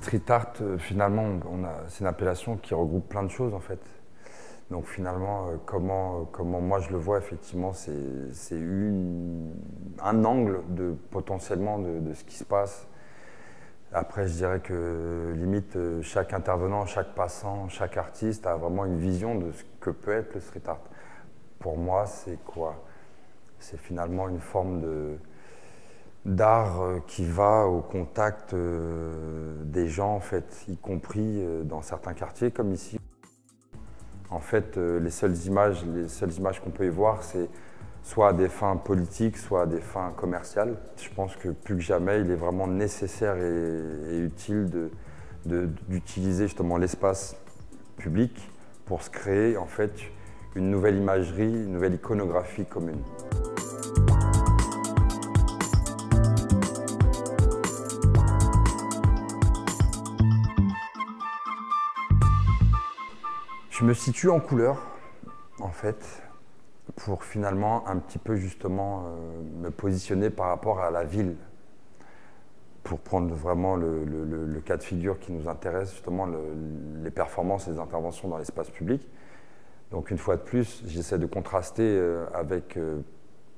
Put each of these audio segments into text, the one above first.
Street art, finalement, c'est une appellation qui regroupe plein de choses en fait. Donc finalement, comment moi je le vois, effectivement, c'est un angle potentiellement de ce qui se passe. Après, je dirais que limite, chaque intervenant, chaque passant, chaque artiste a vraiment une vision de ce que peut être le street art. Pour moi, c'est quoi? C'est finalement une forme d'art qui va au contact des gens, en fait, y compris dans certains quartiers comme ici. En fait, les seules images qu'on peut y voir, c'est soit à des fins politiques, soit à des fins commerciales. Je pense que plus que jamais, il est vraiment nécessaire et utile d'utiliser justement l'espace public pour se créer en fait une nouvelle imagerie, une nouvelle iconographie commune. Je me situe en couleur, en fait, pour finalement un petit peu justement me positionner par rapport à la ville. Pour prendre vraiment le cas de figure qui nous intéresse, justement les performances et les interventions dans l'espace public. Donc une fois de plus, j'essaie de contraster avec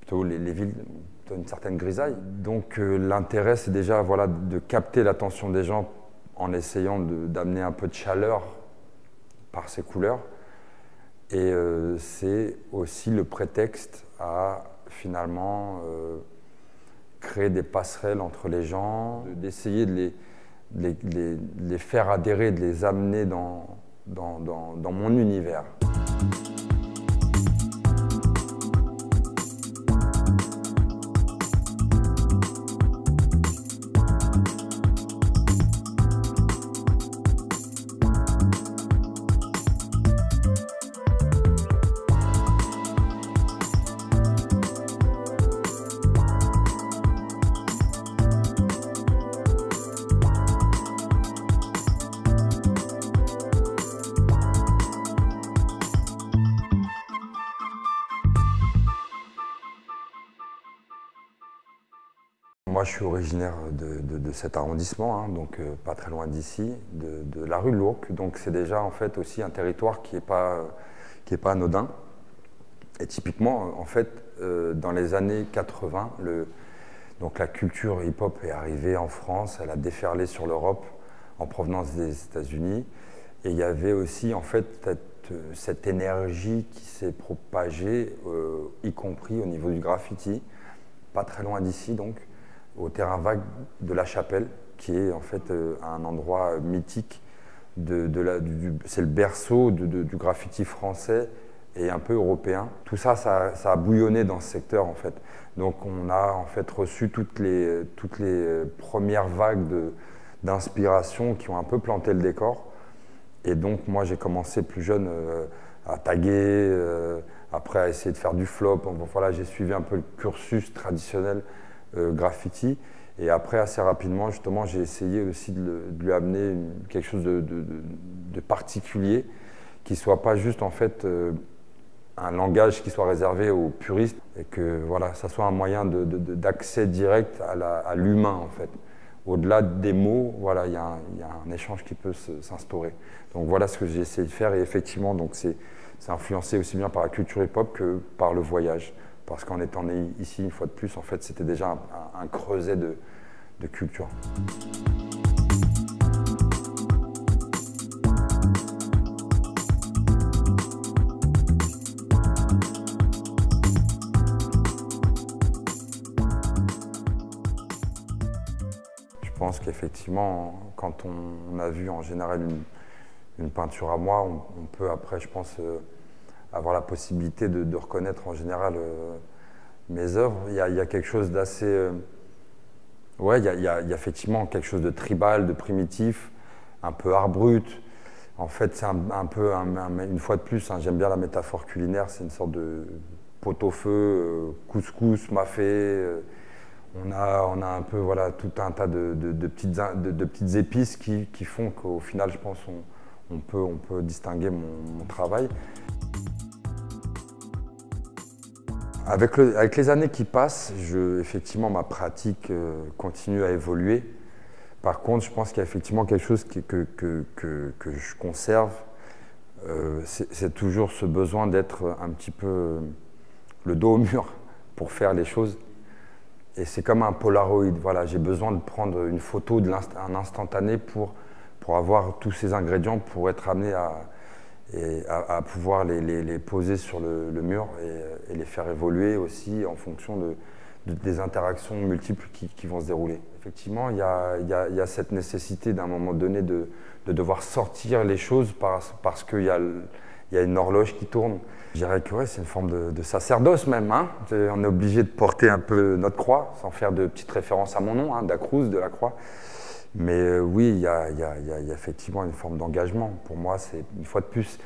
plutôt les villes, plutôt une certaine grisaille. Donc l'intérêt, c'est déjà voilà, de capter l'attention des gens en essayant d'amener un peu de chaleur par ces couleurs. Et c'est aussi le prétexte à finalement créer des passerelles entre les gens, d'essayer de les faire adhérer, de les amener dans mon univers. Moi, je suis originaire de cet arrondissement, hein, donc pas très loin d'ici, de la rue de l'Ourcq. Donc c'est déjà en fait aussi un territoire qui n'est pas anodin. Et typiquement, en fait, dans les années 80, donc la culture hip-hop est arrivée en France, elle a déferlé sur l'Europe en provenance des États-Unis. Et il y avait aussi en fait cette énergie qui s'est propagée, y compris au niveau du graffiti, pas très loin d'ici donc, au terrain vague de La Chapelle, qui est en fait un endroit mythique. C'est le berceau du graffiti français et un peu européen. Tout ça, ça a bouillonné dans ce secteur en fait. Donc on a en fait reçu toutes les premières vagues d'inspiration qui ont un peu planté le décor. Et donc moi j'ai commencé plus jeune à taguer, après à essayer de faire du flop. Voilà, j'ai suivi un peu le cursus traditionnel graffiti. Et après, assez rapidement, justement, j'ai essayé aussi de lui amener quelque chose de particulier, qui ne soit pas juste en fait un langage qui soit réservé aux puristes, et que voilà, ça soit un moyen d'accès direct à l'humain en fait. Au-delà des mots, voilà, il y a un échange qui peut s'instaurer. Donc voilà ce que j'ai essayé de faire, et effectivement, donc c'est influencé aussi bien par la culture hip-hop que par le voyage. Parce qu'en étant né ici, une fois de plus, en fait, c'était déjà un creuset de culture. Je pense qu'effectivement, quand on a vu en général une peinture à moi, on peut après, je pense, avoir la possibilité de reconnaître en général mes œuvres. Il y a quelque chose d'assez... ouais, il y a effectivement quelque chose de tribal, de primitif, un peu art brut. En fait, c'est un peu, une fois de plus, hein, j'aime bien la métaphore culinaire, c'est une sorte de pot-au-feu, couscous, mafé. On a un peu voilà, tout un tas de petites épices qui font qu'au final, je pense, on peut distinguer mon travail. Avec les années qui passent, effectivement, ma pratique continue à évoluer. Par contre, je pense qu'il y a effectivement quelque chose que je conserve. C'est toujours ce besoin d'être un petit peu le dos au mur pour faire les choses. Et c'est comme un Polaroid. Voilà, j'ai besoin de prendre une photo un instantané pour avoir tous ces ingrédients pour être amené à pouvoir les poser sur le mur et les faire évoluer aussi en fonction des interactions multiples qui vont se dérouler. Effectivement, il y a cette nécessité d'un moment donné de devoir sortir les choses parce qu'il y a une horloge qui tourne. Je dirais que ouais, c'est une forme de sacerdoce même. Hein. On est obligé de porter un peu notre croix, sans faire de petites références à mon nom, hein, d'Acruz, de la croix. Mais oui, il y a effectivement une forme d'engagement. Pour moi, c'est une fois de plus,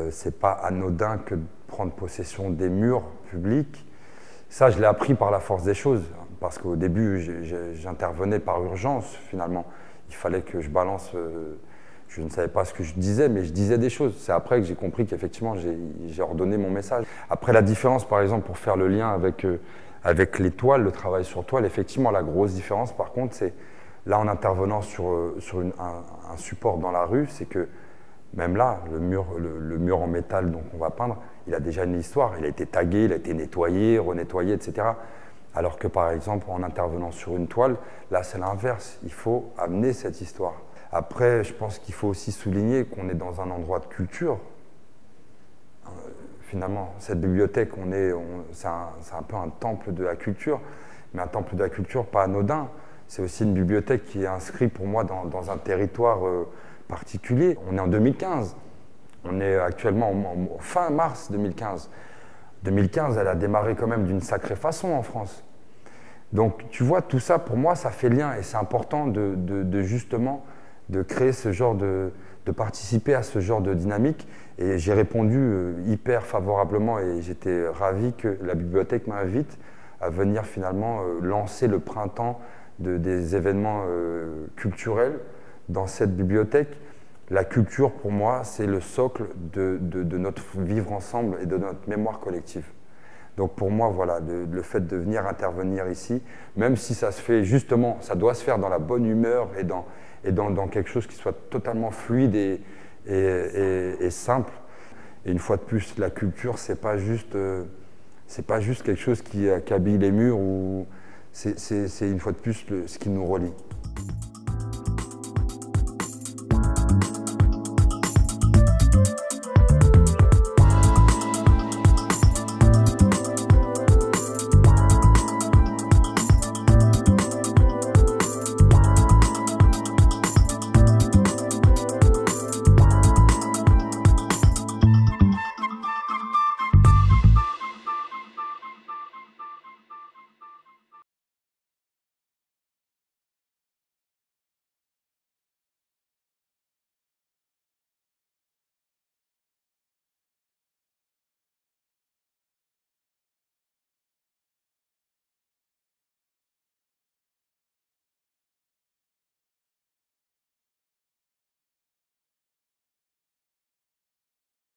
c'est pas anodin que de prendre possession des murs publics. Ça, je l'ai appris par la force des choses, parce qu'au début, j'intervenais par urgence, finalement. Il fallait que je balance, je ne savais pas ce que je disais, mais je disais des choses. C'est après que j'ai compris qu'effectivement, j'ai ordonné mon message. Après, la différence, par exemple, pour faire le lien avec les toiles, le travail sur toile, effectivement, la grosse différence, par contre, c'est là, en intervenant sur un support dans la rue, c'est que même là, le mur en métal qu'on va peindre, il a déjà une histoire. Il a été tagué, il a été nettoyé, renettoyé, etc. Alors que par exemple, en intervenant sur une toile, là c'est l'inverse. Il faut amener cette histoire. Après, je pense qu'il faut aussi souligner qu'on est dans un endroit de culture. Finalement, cette bibliothèque, c'est un peu un temple de la culture, mais un temple de la culture pas anodin. C'est aussi une bibliothèque qui est inscrite pour moi dans un territoire particulier. On est en 2015. On est actuellement fin mars 2015. 2015, elle a démarré quand même d'une sacrée façon en France. Donc tu vois, tout ça pour moi, ça fait lien et c'est important justement de créer ce genre de participer à ce genre de dynamique. Et j'ai répondu hyper favorablement et j'étais ravi que la bibliothèque m'invite à venir finalement lancer le printemps des événements culturels dans cette bibliothèque. La culture, pour moi, c'est le socle de notre vivre ensemble et de notre mémoire collective. Donc pour moi, voilà, le fait de venir intervenir ici, même si ça se fait justement, ça doit se faire dans la bonne humeur et dans quelque chose qui soit totalement fluide et simple. Et une fois de plus, la culture, c'est pas juste quelque chose qui habille les murs, ou c'est une fois de plus ce qui nous relie.